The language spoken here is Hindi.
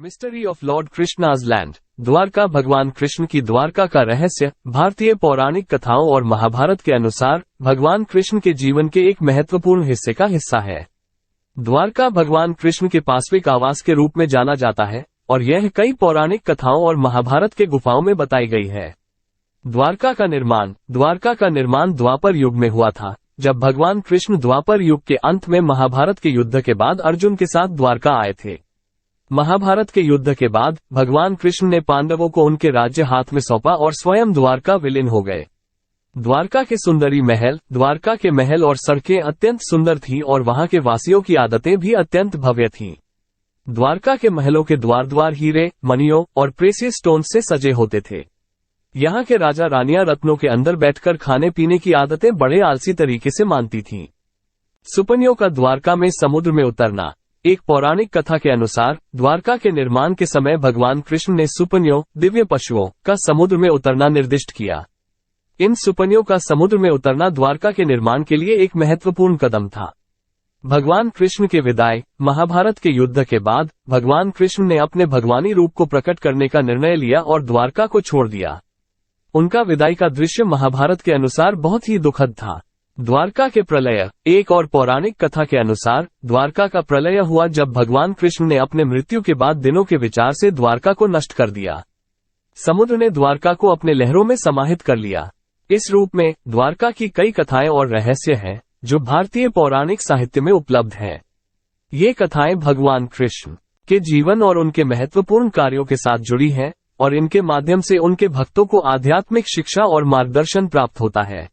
Mystery of Lord Krishna's land, Dwarka. भगवान कृष्ण की द्वारका का रहस्य। भारतीय पौराणिक कथाओं और महाभारत के अनुसार भगवान कृष्ण के जीवन के एक महत्वपूर्ण हिस्से का हिस्सा है। द्वारका भगवान कृष्ण के पार्श्विक आवास के रूप में जाना जाता है और यह कई पौराणिक कथाओं और महाभारत के गुफाओं में बताई गई है। द्वारका का निर्माण द्वापर युग में हुआ था, जब भगवान कृष्ण द्वापर युग के अंत में महाभारत के युद्ध के बाद अर्जुन के साथ द्वारका आए थे। महाभारत के युद्ध के बाद भगवान कृष्ण ने पांडवों को उनके राज्य हाथ में सौंपा और स्वयं द्वारका विलीन हो गए। द्वारका के महल और सड़कें अत्यंत सुंदर थीं और वहां के वासियों की आदतें भी अत्यंत भव्य थीं। द्वारका के महलों के द्वार हीरे, मणियों और प्रेशियस स्टोन से सजे होते थे। यहाँ के राजा रानियां रत्नों के अंदर बैठकर खाने पीने की आदतें बड़े आलसी तरीके से मानती थीं। सुपन्यों का द्वारका में समुद्र में उतरना। एक पौराणिक कथा के अनुसार द्वारका के निर्माण के समय भगवान कृष्ण ने सुपन्यों, दिव्य पशुओं का समुद्र में उतरना निर्दिष्ट किया। इन सुपन्यों का समुद्र में उतरना द्वारका के निर्माण के लिए एक महत्वपूर्ण कदम था। भगवान कृष्ण के विदाई। महाभारत के युद्ध के बाद भगवान कृष्ण ने अपने भगवानी रूप को प्रकट करने का निर्णय लिया और द्वारका को छोड़ दिया। उनका विदाई का दृश्य महाभारत के अनुसार बहुत ही दुखद था। द्वारका के प्रलय। एक और पौराणिक कथा के अनुसार द्वारका का प्रलय हुआ जब भगवान कृष्ण ने अपने मृत्यु के बाद दिनों के विचार से द्वारका को नष्ट कर दिया। समुद्र ने द्वारका को अपने लहरों में समाहित कर लिया। इस रूप में द्वारका की कई कथाएं और रहस्य हैं जो भारतीय पौराणिक साहित्य में उपलब्ध हैं। ये कथाएं भगवान कृष्ण के जीवन और उनके महत्वपूर्ण कार्यों के साथ जुड़ी हैं और इनके माध्यम से उनके भक्तों को आध्यात्मिक शिक्षा और मार्गदर्शन प्राप्त होता है।